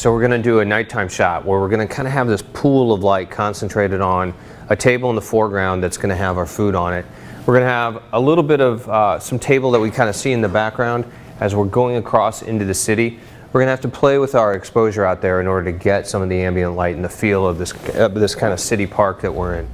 so we're going to do a nighttime shot where we're going to kind of have this pool of light concentrated on a table in the foreground that's going to have our food on it. We're going to have a little bit of some table that we kind of see in the background as we're going across into the city. We're going to have to play with our exposure out there in order to get some of the ambient light and the feel of this kind of city park that we're in.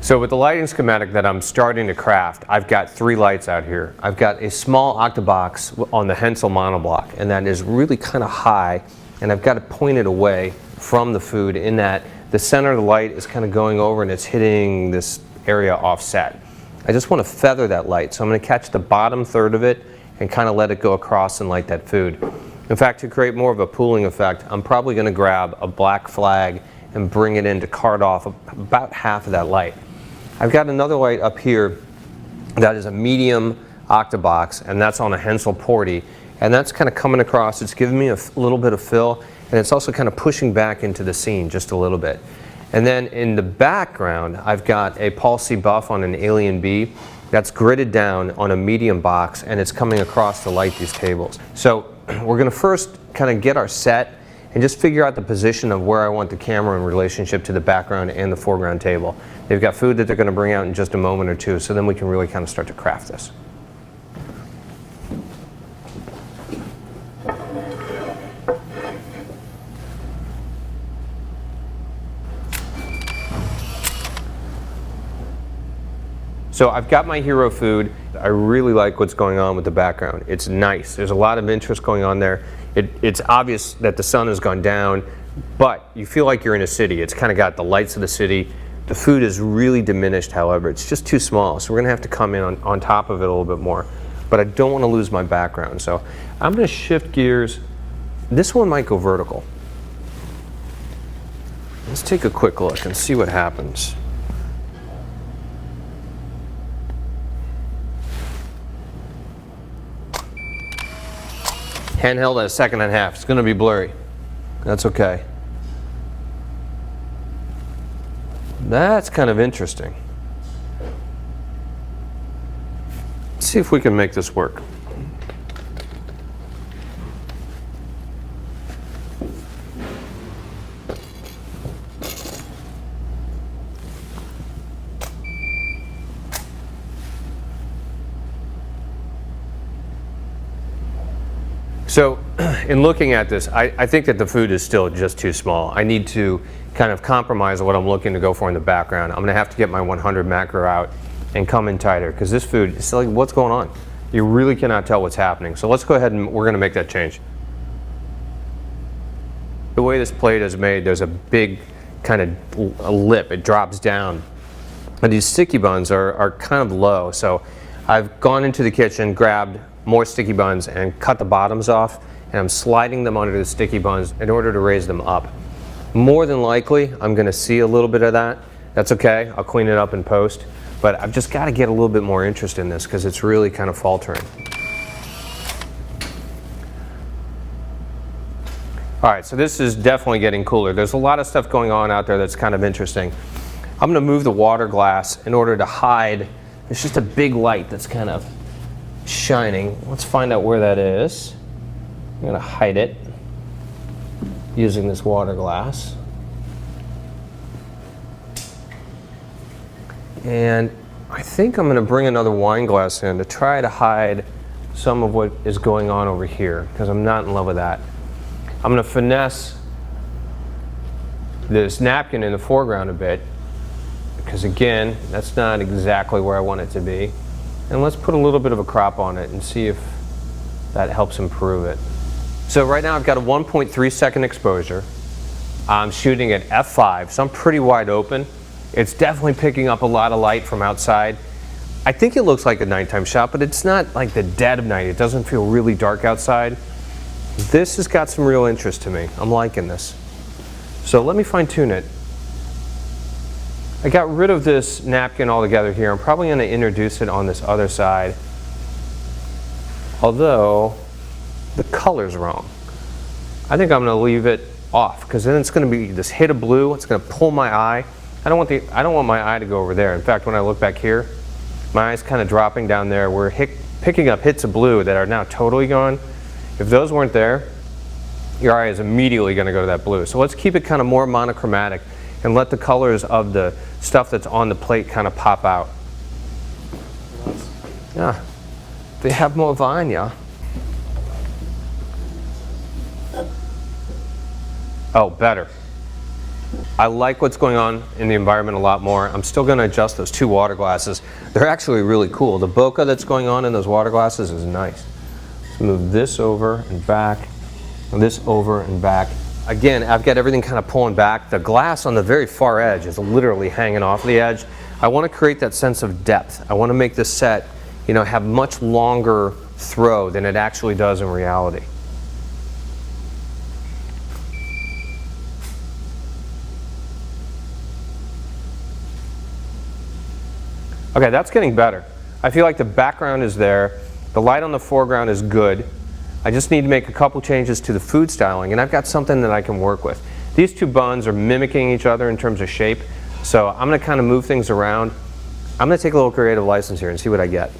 So with the lighting schematic that I'm starting to craft, I've got 3 lights out here. I've got a small octabox on the Hensel monoblock, and that is really kind of high, and I've got it pointed away from the food in that the center of the light is kind of going over and it's hitting this area offset. I just want to feather that light, so I'm going to catch the bottom third of it and kind of let it go across and light that food. In fact, to create more of a pooling effect, I'm probably going to grab a black flag and bring it in to cart off about half of that light. I've got another light up here that is a medium octabox, and that's on a Hensel Porty, and that's kind of coming across. It's giving me a little bit of fill, and it's also kind of pushing back into the scene just a little bit. And then in the background, I've got a Paul C. Buff on an Alien B that's gridded down on a medium box, and it's coming across to light these tables. So we're going to first kind of get our set and just figure out the position of where I want the camera in relationship to the background and the foreground table. They've got food that they're going to bring out in just a moment or two, so then we can really kind of start to craft this. So I've got my hero food. I really like what's going on with the background. It's nice. There's a lot of interest going on there. It's obvious that the sun has gone down, but you feel like you're in a city. It's kind of got the lights of the city. The food is really diminished, however. It's just too small, so we're going to have to come in on top of it a little bit more. But I don't want to lose my background, so I'm going to shift gears. This one might go vertical. Let's take a quick look and see what happens. Handheld at 1.5 seconds. It's going to be blurry. That's okay. That's kind of interesting. Let's see if we can make this work. So in looking at this, I think that the food is still just too small. I need to kind of compromise what I'm looking to go for in the background. I'm going to have to get my 100 macro out and come in tighter, because this food is like, what's going on? You really cannot tell what's happening. So let's go ahead and we're going to make that change. The way this plate is made, there's a big kind of a lip. It drops down. And these sticky buns are kind of low. So I've gone into the kitchen, grabbed more sticky buns and cut the bottoms off, and I'm sliding them under the sticky buns in order to raise them up. More than likely, I'm going to see a little bit of that. That's okay. I'll clean it up in post. But I've just got to get a little bit more interest in this because it's really kind of faltering. All right, so this is definitely getting cooler. There's a lot of stuff going on out there that's kind of interesting. I'm going to move the water glass in order to hide. There's just a big light that's kind of shining. Let's find out where that is. I'm going to hide it using this water glass. And I think I'm going to bring another wine glass in to try to hide some of what is going on over here, because I'm not in love with that. I'm going to finesse this napkin in the foreground a bit, because again, that's not exactly where I want it to be. And let's put a little bit of a crop on it and see if that helps improve it. So right now I've got a 1.3 second exposure. I'm shooting at f5, so I'm pretty wide open. It's definitely picking up a lot of light from outside. I think it looks like a nighttime shot, but it's not like the dead of night. It doesn't feel really dark outside. This has got some real interest to me. I'm liking this. So let me fine tune it. I got rid of this napkin altogether here. I'm probably going to introduce it on this other side. Although the color's wrong. I think I'm going to leave it off, because then it's going to be this hit of blue. It's going to pull my eye. I don't want my eye to go over there. In fact, when I look back here, my eye's kind of dropping down there. We're picking up hits of blue that are now totally gone. If those weren't there, your eye is immediately going to go to that blue. So let's keep it kind of more monochromatic and let the colors of the stuff that's on the plate kind of pop out. Yeah, they have more vine, yeah. Oh, better. I like what's going on in the environment a lot more. I'm still going to adjust those 2 water glasses. They're actually really cool. The bokeh that's going on in those water glasses is nice. Let's move this over and back, and this over and back. Again, I've got everything kind of pulling back. The glass on the very far edge is literally hanging off the edge. I want to create that sense of depth. I want to make this set, you know, have much longer throw than it actually does in reality. Okay, that's getting better. I feel like the background is there. The light on the foreground is good. I just need to make a couple changes to the food styling, and I've got something that I can work with. These 2 buns are mimicking each other in terms of shape, so I'm going to kind of move things around. I'm going to take a little creative license here and see what I get.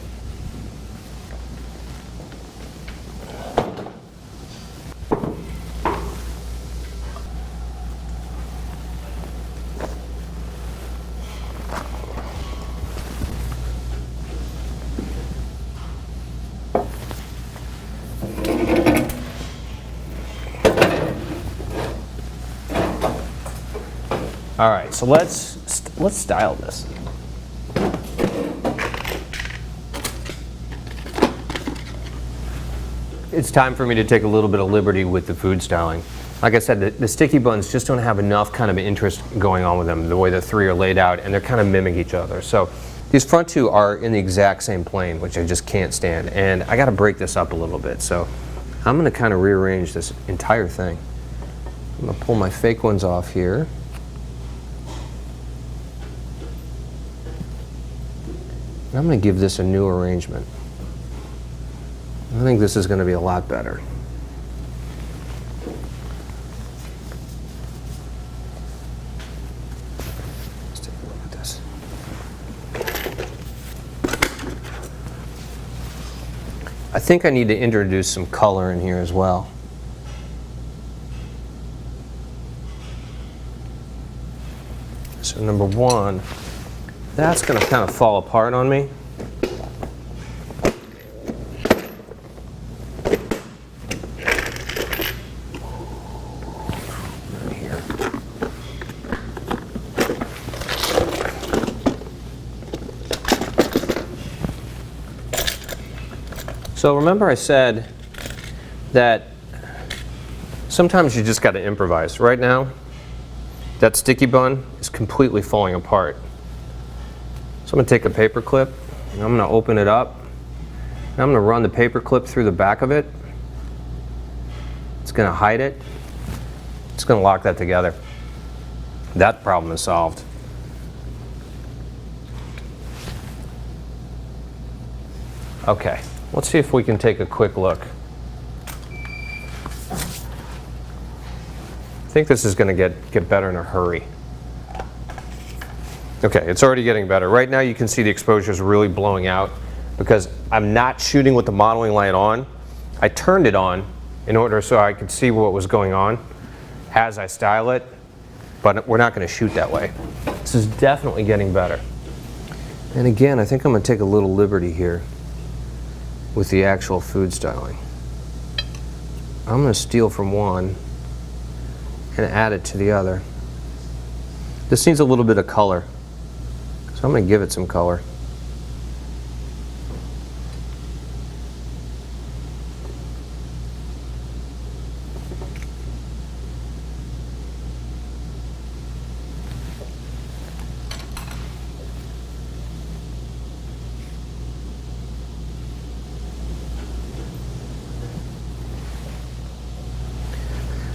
All right, so let's style this. It's time for me to take a little bit of liberty with the food styling. Like I said, the sticky buns just don't have enough kind of interest going on with them, the way the 3 are laid out, and they're kind of mimic each other. So these front 2 are in the exact same plane, which I just can't stand, and I got to break this up a little bit. So I'm going to kind of rearrange this entire thing. I'm going to pull my fake ones off here. I'm going to give this a new arrangement. I think this is going to be a lot better. Let's take a look at this. I think I need to introduce some color in here as well. So number 1, that's going to kind of fall apart on me. Here. So remember I said that sometimes you just got to improvise. Right now, that sticky bun is completely falling apart. So I'm going to take a paper clip, and I'm going to open it up, and I'm going to run the paper clip through the back of it. It's going to hide it. It's going to lock that together. That problem is solved. Okay, let's see if we can take a quick look. I think this is going to get better in a hurry. Okay, it's already getting better. Right now you can see the exposure is really blowing out because I'm not shooting with the modeling light on. I turned it on in order so I could see what was going on as I style it, but we're not going to shoot that way. This is definitely getting better. And again, I think I'm going to take a little liberty here with the actual food styling. I'm going to steal from one and add it to the other. This needs a little bit of color, so I'm going to give it some color.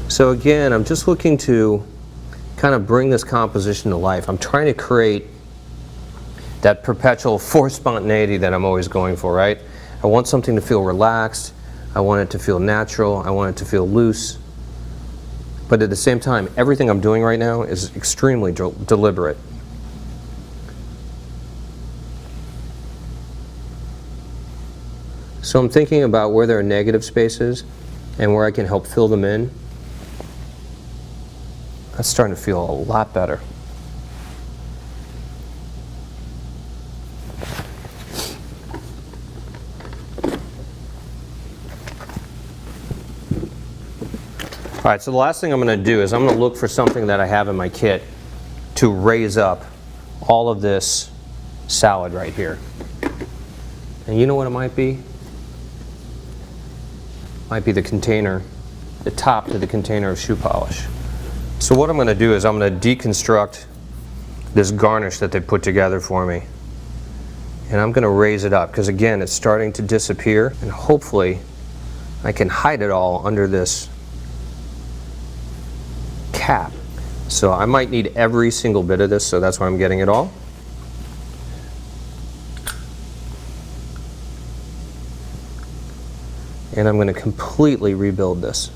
So again, I'm just looking to kind of bring this composition to life. I'm trying to create that perpetual forced spontaneity that I'm always going for, right? I want something to feel relaxed. I want it to feel natural. I want it to feel loose. But at the same time, everything I'm doing right now is extremely deliberate. So I'm thinking about where there are negative spaces and where I can help fill them in. That's starting to feel a lot better. All right, so the last thing I'm going to do is I'm going to look for something that I have in my kit to raise up all of this salad right here. And you know what it might be? Might be the container, the top to the container of shoe polish. So what I'm going to do is I'm going to deconstruct this garnish that they put together for me. And I'm going to raise it up because again, it's starting to disappear, and hopefully I can hide it all under this cap. So I might need every single bit of this, so that's why I'm getting it all. And I'm going to completely rebuild this.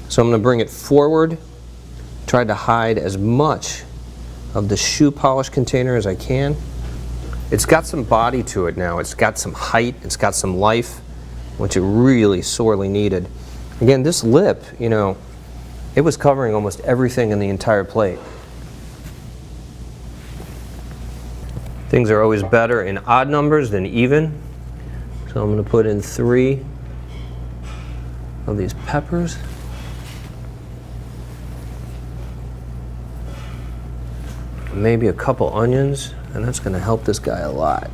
So I'm going to bring it forward, try to hide as much of the shoe polish container as I can. It's got some body to it now. It's got some height, it's got some life, which it really sorely needed. Again, this lip, you know, it was covering almost everything in the entire plate. Things are always better in odd numbers than even. So I'm going to put in 3 of these peppers. Maybe a couple onions, and that's going to help this guy a lot.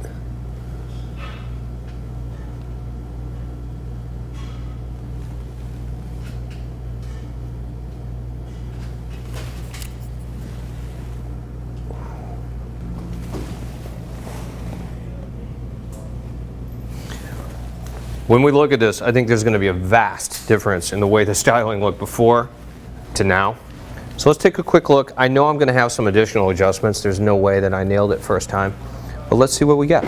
When we look at this, I think there's going to be a vast difference in the way the styling looked before to now. So let's take a quick look. I know I'm going to have some additional adjustments. There's no way that I nailed it first time. But let's see what we get.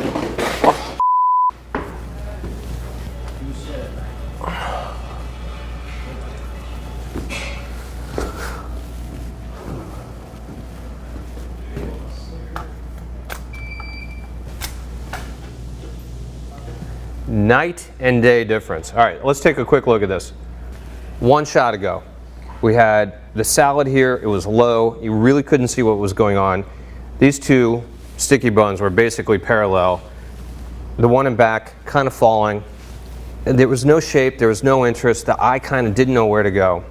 Night and day difference. All right, let's take a quick look at this. One shot ago, we had the salad here. It was low. You really couldn't see what was going on. These two sticky buns were basically parallel. The one in back kind of falling. There was no shape. There was no interest. The eye kind of didn't know where to go.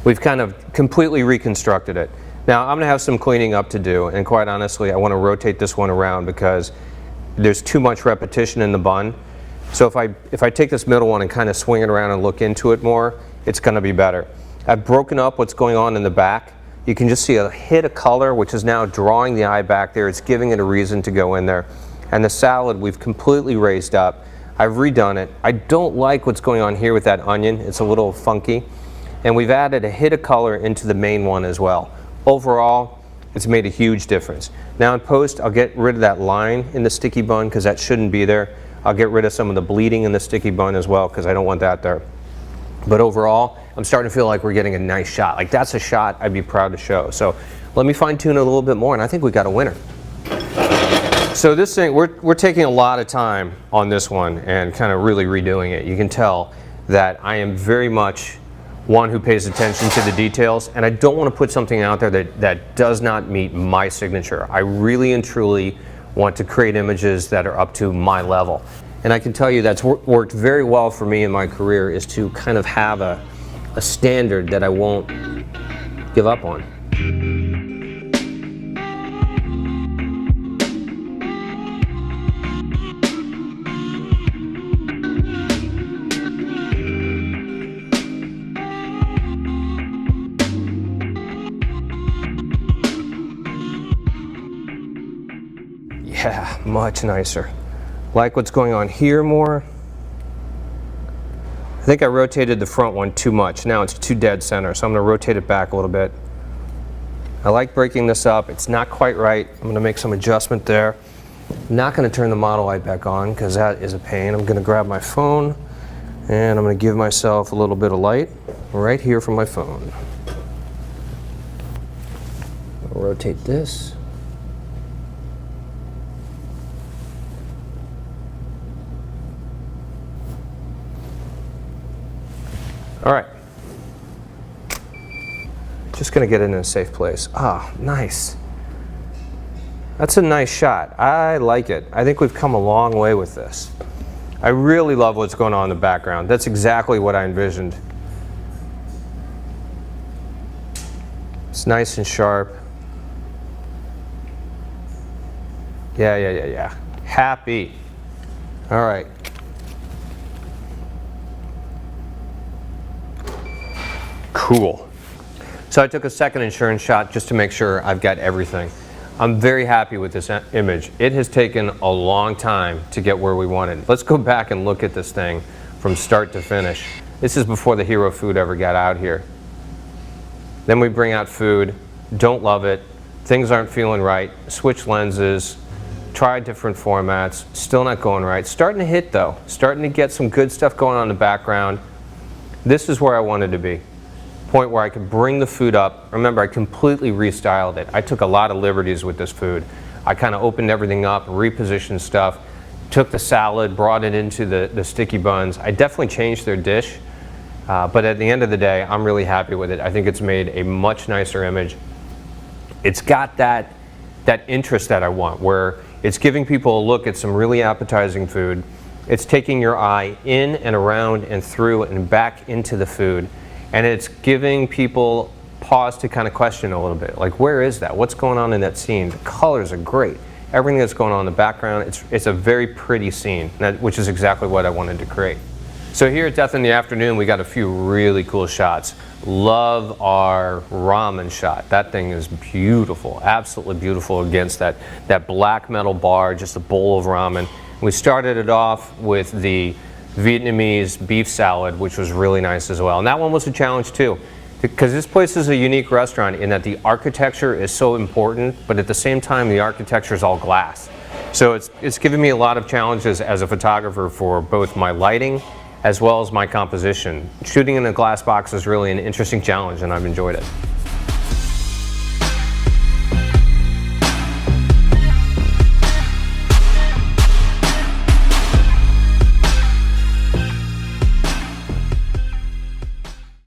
We've kind of completely reconstructed it. Now, I'm going to have some cleaning up to do, and quite honestly, I want to rotate this one around because there's too much repetition in the bun. So if I take this middle one and kind of swing it around and look into it more, it's going to be better. I've broken up what's going on in the back. You can just see a hit of color, which is now drawing the eye back there. It's giving it a reason to go in there. And the salad, we've completely raised up. I've redone it. I don't like what's going on here with that onion. It's a little funky. And we've added a hit of color into the main one as well. Overall, it's made a huge difference. Now in post, I'll get rid of that line in the sticky bun because that shouldn't be there. I'll get rid of some of the bleeding in the sticky bun as well because I don't want that there. But overall, I'm starting to feel like we're getting a nice shot. Like that's a shot I'd be proud to show. So let me fine tune it a little bit more, and I think we got a winner. So this thing, we're taking a lot of time on this one and kind of really redoing it. You can tell that I am very much one who pays attention to the details, and I don't want to put something out there that does not meet my signature. I really and truly want to create images that are up to my level. And I can tell you that's worked very well for me in my career, is to kind of have a standard that I won't give up on. Yeah, much nicer. Like what's going on here more. I think I rotated the front one too much. Now it's too dead center, so I'm going to rotate it back a little bit. I like breaking this up. It's not quite right. I'm going to make some adjustment there. I'm not going to turn the model light back on because that is a pain. I'm going to grab my phone and I'm going to give myself a little bit of light right here from my phone. I'll rotate this. All right. Just gonna get it in a safe place. Ah, nice. That's a nice shot. I like it. I think we've come a long way with this. I really love what's going on in the background. That's exactly what I envisioned. It's nice and sharp. Yeah. Happy. All right. Cool. So I took a second insurance shot just to make sure I've got everything. I'm very happy with this image. It has taken a long time to get where we wanted. Let's go back and look at this thing from start to finish. This is before the hero food ever got out here. Then we bring out food, don't love it, things aren't feeling right, switch lenses, try different formats, still not going right. Starting to hit though, starting to get some good stuff going on in the background. This is where I wanted to be. Point where I could bring the food up. Remember, I completely restyled it. I took a lot of liberties with this food. I kind of opened everything up, repositioned stuff, took the salad, brought it into the sticky buns. I definitely changed their dish, but at the end of the day, I'm really happy with it. I think it's made a much nicer image. It's got that interest that I want, where it's giving people a look at some really appetizing food. It's taking your eye in and around and through and back into the food. And it's giving people pause to kind of question a little bit, like, where is that? What's going on in that scene? The colors are great. Everything that's going on in the background, it's a very pretty scene, which is exactly what I wanted to create. So here at Death in the Afternoon, we got a few really cool shots. Love our ramen shot. That thing is beautiful, absolutely beautiful against that black metal bar, just a bowl of ramen. We started it off with the Vietnamese beef salad, which was really nice as well. And that one was a challenge too, because this place is a unique restaurant in that the architecture is so important, but at the same time, the architecture is all glass. So it's given me a lot of challenges as a photographer for both my lighting as well as my composition. Shooting in a glass box is really an interesting challenge, and I've enjoyed it.